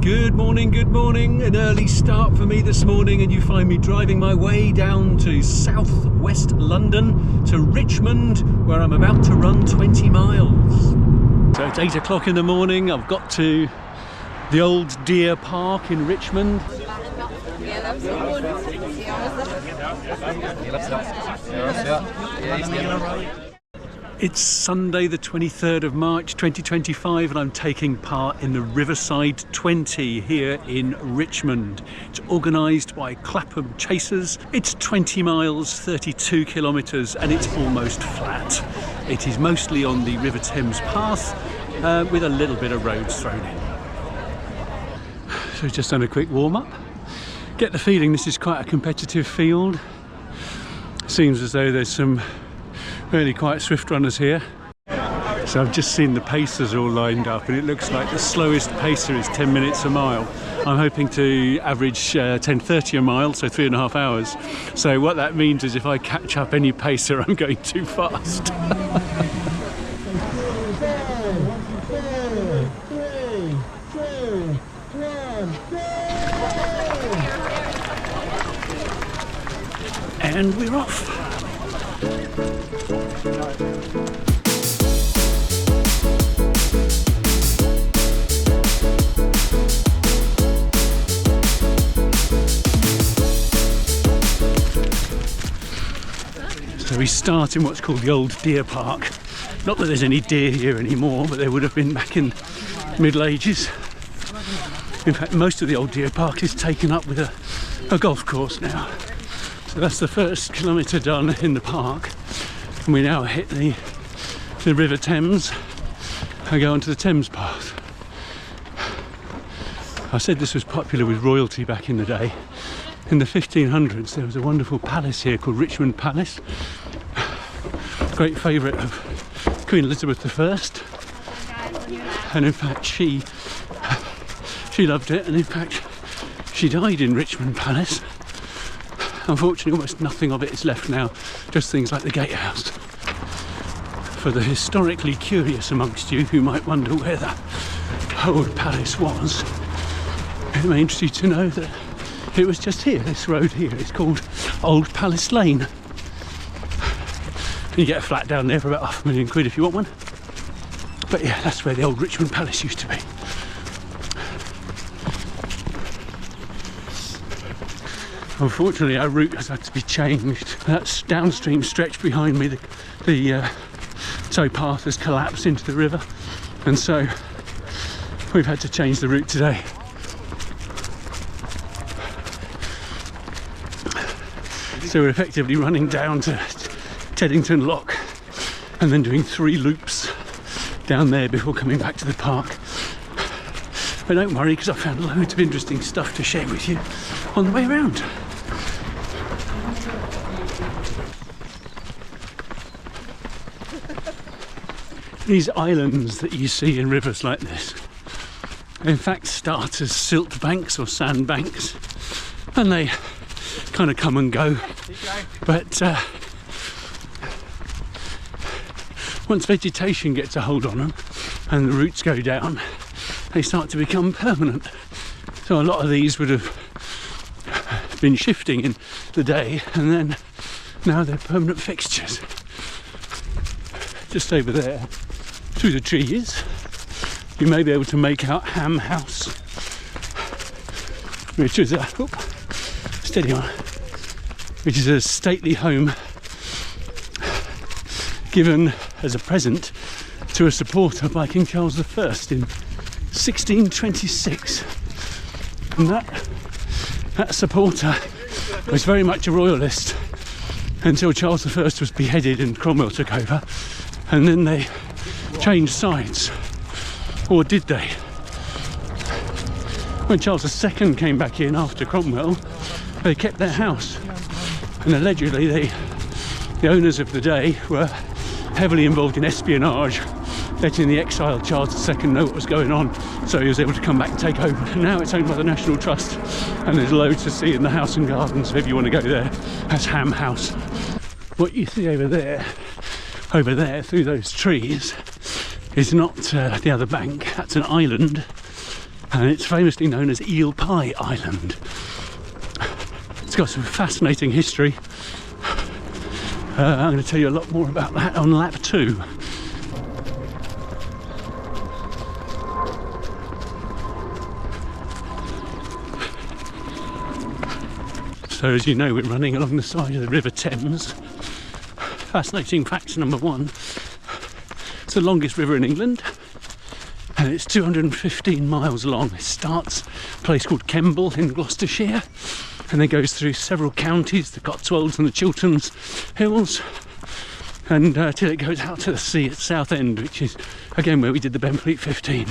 Good morning. An early start for me this morning, and you find me driving my way down to southwest London to Richmond, where I'm about to run 20 miles. So it's 8 o'clock in the morning. I've got to the old Deer Park in Richmond. It's Sunday the 23rd of March 2025 and I'm taking part in the Riverside 20 here in Richmond. It's organised by Clapham Chasers. It's 20 miles, 32 kilometres and it's almost flat. It is mostly on the River Thames path with a little bit of roads thrown in. So just done a quick warm-up. Get the feeling this is quite a competitive field. Seems as though there's some really quite swift runners here. So I've just seen the pacers all lined up and it looks like the slowest pacer is 10 minutes a mile. I'm hoping to average 10:30 a mile, so 3.5 hours. So what that means is if I catch up any pacer, I'm going too fast. And we're off. So we start in what's called the old Deer Park. Not that there's any deer here anymore, but there would have been back in the Middle Ages. In fact, most of the old Deer Park is taken up with a golf course now. So that's the first kilometre done in the park. And we now hit the River Thames and go onto the Thames path. I said this was popular with royalty back in the day. In the 1500s there was a wonderful palace here called Richmond Palace. Great favourite of Queen Elizabeth I. And in fact she loved it, and in fact she died in Richmond Palace. Unfortunately, almost nothing of it is left now, just things like the gatehouse. For the historically curious amongst you who might wonder where that old palace was, it may interest you to know that it was just here, this road here. It's called Old Palace Lane. You get a flat down there for about £500,000 if you want one. But yeah, that's where the old Richmond Palace used to be. Unfortunately, our route has had to be changed. That downstream stretch behind me, the tow path has collapsed into the river, and so we've had to change the route today. So we're effectively running down to Teddington Lock and then doing 3 loops down there before coming back to the park. But don't worry, because I found loads of interesting stuff to share with you on the way around. These islands that you see in rivers like this, in fact start as silt banks or sand banks, and they kind of come and go, but once vegetation gets a hold on them and the roots go down, they start to become permanent. So a lot of these would have been shifting in the day, and then now they're permanent fixtures. Just over there, through the trees, you may be able to make out Ham House, which is a steady one, which is a stately home given as a present to a supporter by King Charles I in 1626. And that supporter was very much a royalist until Charles I was beheaded and Cromwell took over, and then they changed sides. Or did they? When Charles II came back in after Cromwell, they kept their house, and allegedly the owners of the day were heavily involved in espionage, letting the exiled Charles II know what was going on, so he was able to come back and take over. And now it's owned by the National Trust, and there's loads to see in the house and gardens, so if you want to go there, that's Ham House. What you see over there through those trees is not the other bank. That's an island and it's famously known as Eel Pie Island. It's got some fascinating history. I'm going to tell you a lot more about that on lap 2. So as you know, we're running along the side of the River Thames. Fascinating fact number 1, it's the longest river in England and it's 215 miles long. It starts a place called Kemble in Gloucestershire and then goes through several counties, the Cotswolds and the Chilterns Hills, and till it goes out to the sea at Southend, which is again where we did the Benfleet 15.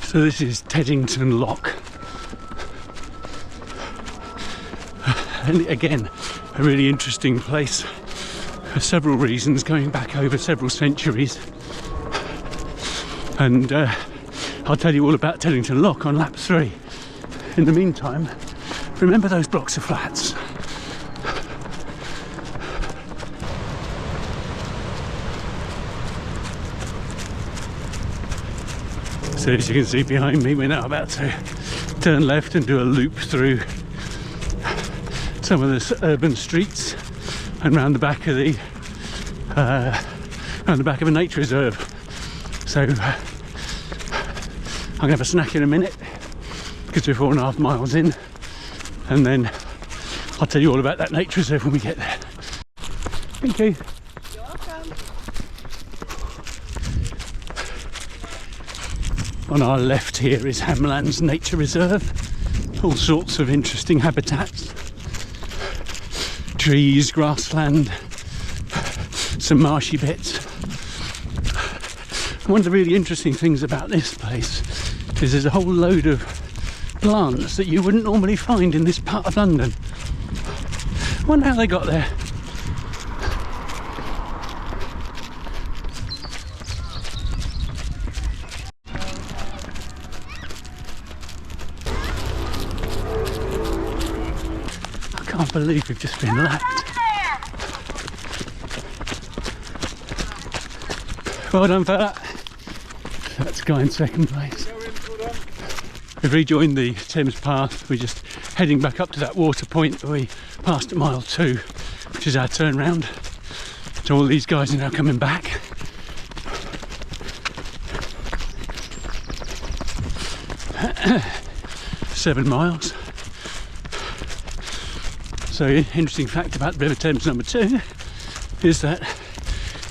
So this is Teddington Lock, and again a really interesting place for several reasons, going back over several centuries. And I'll tell you all about Teddington Lock on lap 3. In the meantime, remember those blocks of flats. So as you can see behind me, we're now about to turn left and do a loop through some of the urban streets and round the back of the a nature reserve. So I'm gonna have a snack in a minute because we're 4.5 miles in, and then I'll tell you all about that nature reserve when we get there. Thank you. You're welcome. On our left here is Hamlands Nature Reserve. All sorts of interesting habitats. Trees, grassland, some marshy bits. One of the really interesting things about this place is there's a whole load of plants that you wouldn't normally find in this part of London. I wonder how they got there. I can't believe we've just been lapped. Well done for that. That's guy in second place. We've rejoined the Thames path. We're just heading back up to that water point that we passed at mile 2, which is our turnaround. So all these guys are now coming back. Seven miles. So interesting fact about River Thames number 2 is that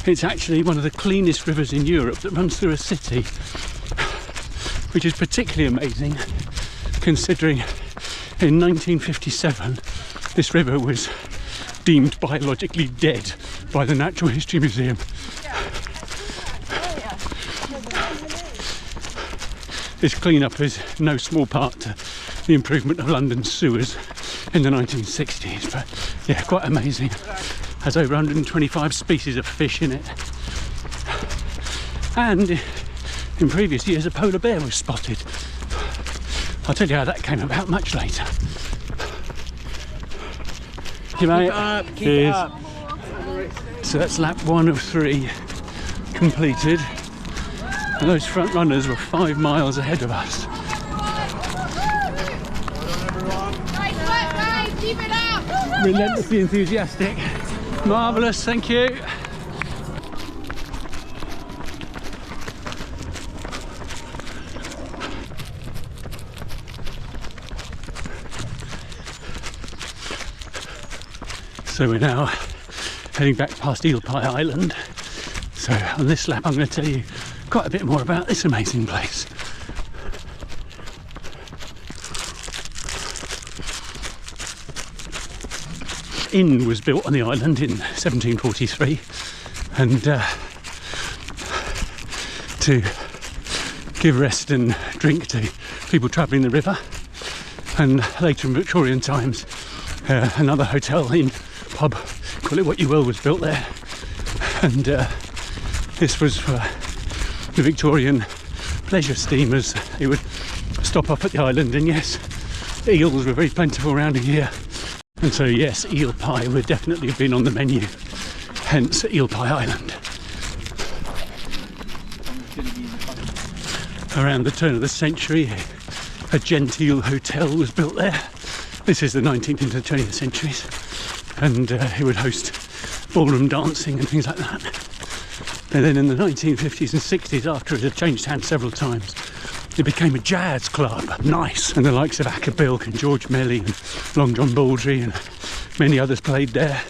it's actually one of the cleanest rivers in Europe that runs through a city, which is particularly amazing considering in 1957 this river was deemed biologically dead by the Natural History Museum. This clean-up is no small part to the improvement of London's sewers in the 1960s, but yeah, quite amazing. Has over 125 species of fish in it, and in previous years a polar bear was spotted. I'll tell you how that came about much later. Thank you, mate. Keep it up. So that's lap 1 of 3 completed, and those front runners were 5 miles ahead of us. Keep it up. Relentlessly enthusiastic. Marvellous, thank you. So we're now heading back past Eel Pie Island. So on this lap I'm going to tell you quite a bit more about this amazing place. Inn was built on the island in 1743, and to give rest and drink to people travelling the river. And later in Victorian times another hotel, inn, pub, call it what you will, was built there, and this was for the Victorian pleasure steamers. They would stop off at the island, and yes, eels were very plentiful around here. And so yes, eel pie would definitely have been on the menu, hence Eel Pie Island. Around the turn of the century, a genteel hotel was built there. This is the 19th into the 20th centuries, and it would host ballroom dancing and things like that. And then in the 1950s and 60s, after it had changed hands several times, it became a jazz club. Nice. And the likes of Acker Bilk and George Melly and Long John Baldry and many others played there.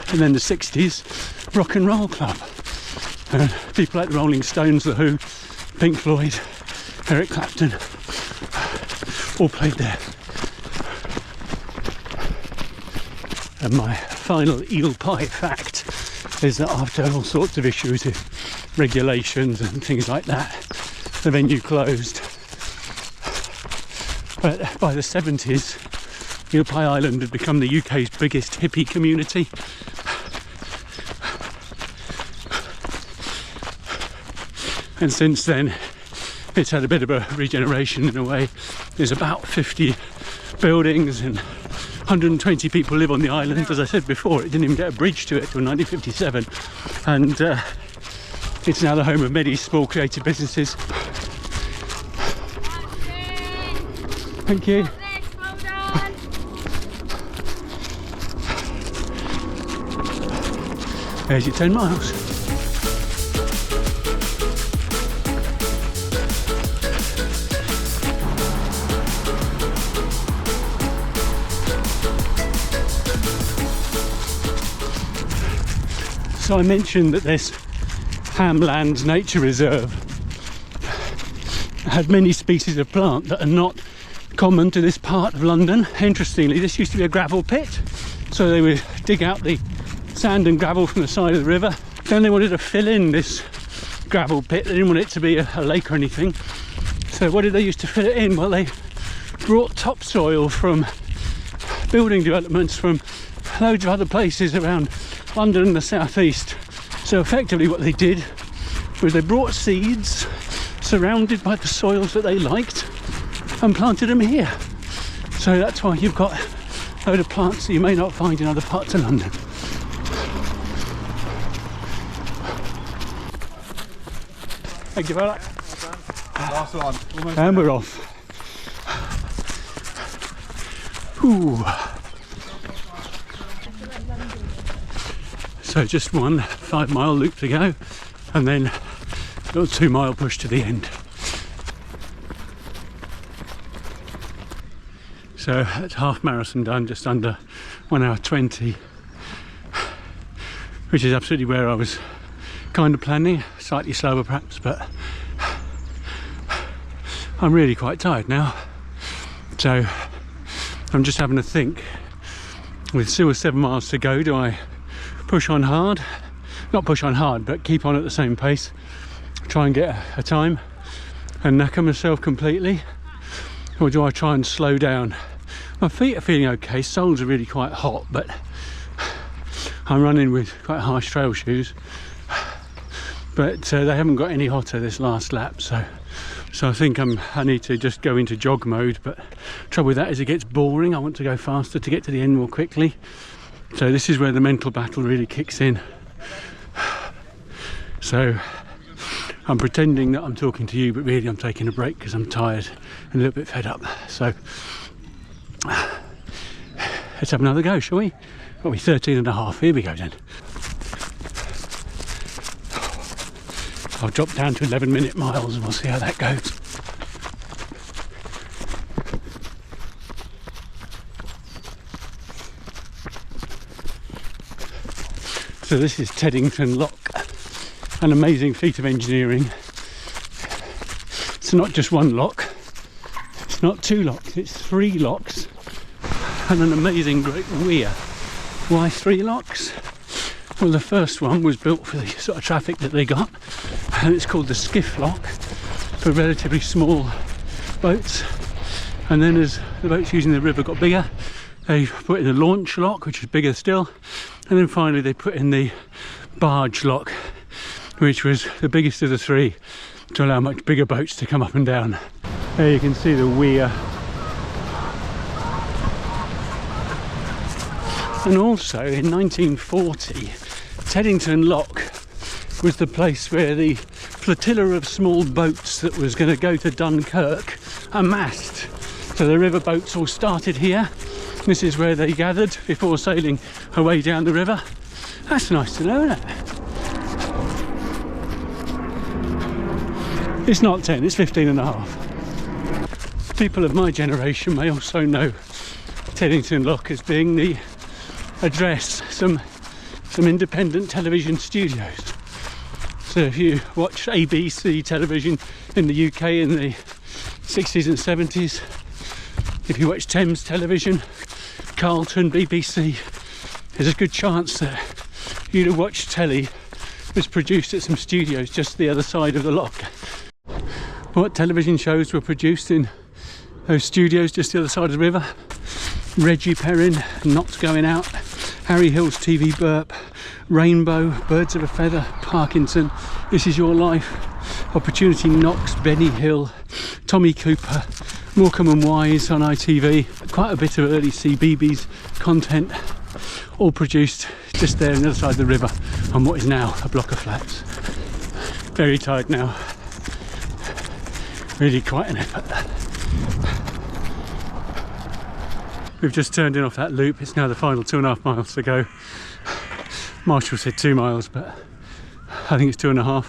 And then the 60s, rock and roll club. And people like the Rolling Stones, The Who, Pink Floyd, Eric Clapton, all played there. And my final eel pie fact is that after all sorts of issues with regulations and things like that, the venue closed. But by the 70s, Eel Pie Island had become the UK's biggest hippie community. And since then, it's had a bit of a regeneration in a way. There's about 50 buildings and 120 people live on the island. As I said before, it didn't even get a bridge to it till 1957. And it's now the home of many small creative businesses. Thank you. There's your 10 miles. So I mentioned that this Hamlands Nature Reserve had many species of plant that are not common to this part of London. Interestingly, this used to be a gravel pit, so they would dig out the sand and gravel from the side of the river. Then they wanted to fill in this gravel pit. They didn't want it to be a lake or anything. So what did they use to fill it in? Well, they brought topsoil from building developments from loads of other places around London and the southeast. So effectively what they did was they brought seeds surrounded by the soils that they liked and planted them here. So that's why you've got a load of plants that you may not find in other parts of London. Thank you for that. Last one. Almost And we're off. Ooh. So just one 5-mile loop to go, and then a little 2-mile push to the end. So that's half marathon done, just under 1 hour 20, which is absolutely where I was kind of planning, slightly slower perhaps, but I'm really quite tired now. So I'm just having to think, with still 7 miles to go, do I push on hard? Not push on hard, but keep on at the same pace, try and get a time and knacker myself completely, or do I try and slow down? My feet are feeling okay, soles are really quite hot, but I'm running with quite harsh trail shoes, but they haven't got any hotter this last lap, so I think I need to just go into jog mode. But trouble with that is it gets boring. I want to go faster to get to the end more quickly. So this is where the mental battle really kicks in. So I'm pretending that I'm talking to you, but really I'm taking a break because I'm tired and a little bit fed up. So let's have another go, shall we? Got me 13.5. Here we go then. I'll drop down to 11-minute miles and we'll see how that goes. So this is Teddington Lock, an amazing feat of engineering. It's not just one lock, it's not 2 locks, it's 3 locks and an amazing great weir. Why 3 locks? Well, the first one was built for the sort of traffic that they got, and it's called the skiff lock for relatively small boats. And then as the boats using the river got bigger, they put in a launch lock, which is bigger still. And then finally they put in the barge lock, which was the biggest of the 3 to allow much bigger boats to come up and down. There you can see the weir. And also in 1940, Teddington Lock was the place where the flotilla of small boats that was going to go to Dunkirk amassed. So the river boats all started here. This is where they gathered before sailing away down the river. That's nice to know, isn't it? It's not 10, it's 15 and a half. People of my generation may also know Teddington Lock as being the address, some independent television studios. So if you watch ABC television in the UK in the 60s and 70s, if you watch Thames television, Carlton, BBC, there's a good chance that you'd have watched telly was produced at some studios just the other side of the lock. What television shows were produced in those studios just the other side of the river? Reggie Perrin, Not Going Out, Harry Hill's TV Burp, Rainbow, Birds of a Feather, Parkinson, This Is Your Life, Opportunity Knocks, Benny Hill, Tommy Cooper, Morecambe and Wise on ITV, quite a bit of early CBeebies content, all produced just there on the other side of the river on what is now a block of flats. Very tired now, really quite an effort. We've just turned in off that loop. It's now the final 2.5 miles to go. Marshall said 2 miles, but I think it's 2.5.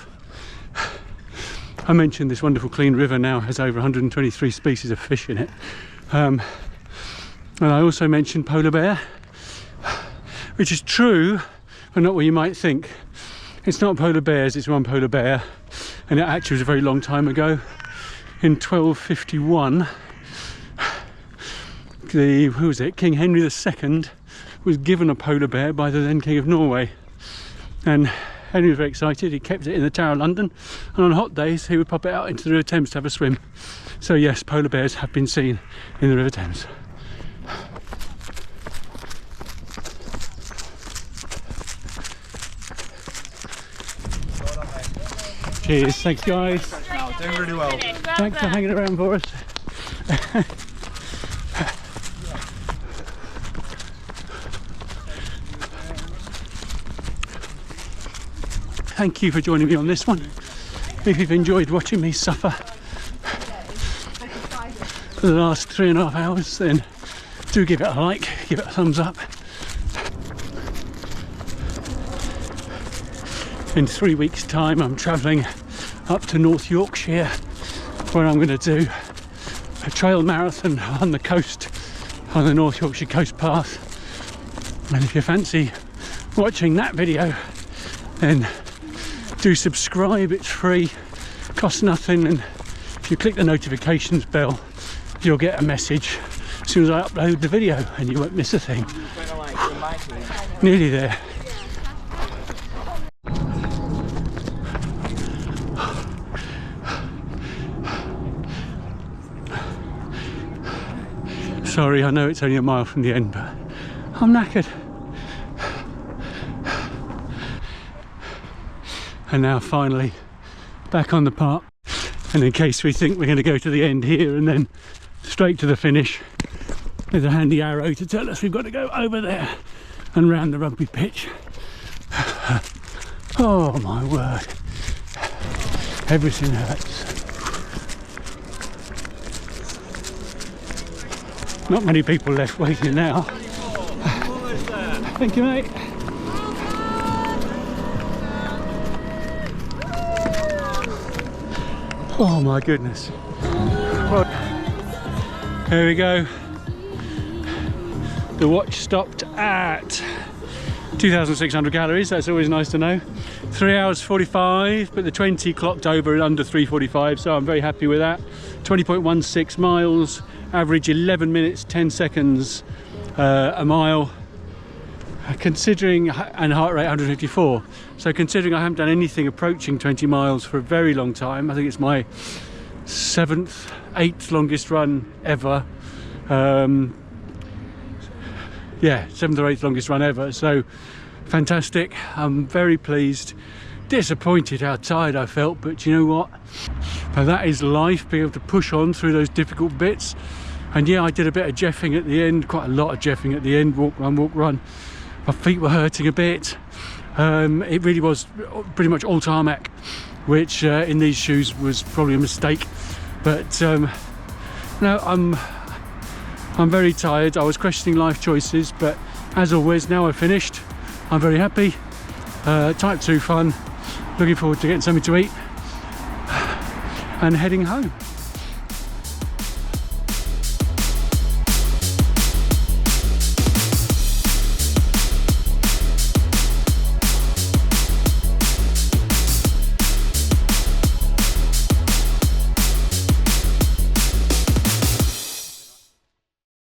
I mentioned this wonderful clean river now has over 123 species of fish in it. And I also mentioned polar bear, which is true, but not what you might think. It's not polar bears, it's one polar bear. And it actually was a very long time ago. In 1251, King Henry II was given a polar bear by the then King of Norway, and Henry was very excited. He kept it in the Tower of London, and on hot days he would pop it out into the River Thames to have a swim. So yes, polar bears have been seen in the River Thames. Cheers, thanks guys. Doing really well. Thanks for hanging around for us. Thank you for joining me on this one. If you've enjoyed watching me suffer for the last 3.5 hours, then do give it a like, give it a thumbs up. In 3 weeks' time, I'm travelling up to North Yorkshire, where I'm going to do a trail marathon on the coast, on the North Yorkshire coast path. And if you fancy watching that video, then do subscribe. It's free, costs nothing, and if you click the notifications bell, you'll get a message as soon as I upload the video, and you won't miss a thing. Nearly there. Sorry, I know it's only a mile from the end, but I'm knackered. And now finally back on the park, and in case we think we're going to go to the end here and then straight to the finish, there's a handy arrow to tell us we've got to go over there and round the rugby pitch. Oh my word, everything hurts. Not many people left waiting now. Thank you, mate. Oh my goodness. Well, here we go. The watch stopped at 2,600 calories. That's always nice to know. 3 hours 45, but the 20 clocked over under 3:45, so I'm very happy with that. 20.16 miles, average 11 minutes 10 seconds a mile. Considering, and heart rate 154, so considering I haven't done anything approaching 20 miles for a very long time, I think it's my 7th, 8th longest run ever. Yeah, 7th or 8th longest run ever, so fantastic. I'm very pleased. Disappointed how tired I felt, but you know what, but that is life, being able to push on through those difficult bits. And yeah, I did a bit of jeffing at the end, quite a lot of jeffing at the end, walk run. My feet were hurting a bit, It really was pretty much all tarmac, which in these shoes was probably a mistake. But no, I'm very tired. I was questioning life choices, but as always, now I've finished. I'm very happy. Type 2 fun. Looking forward to getting something to eat and heading home.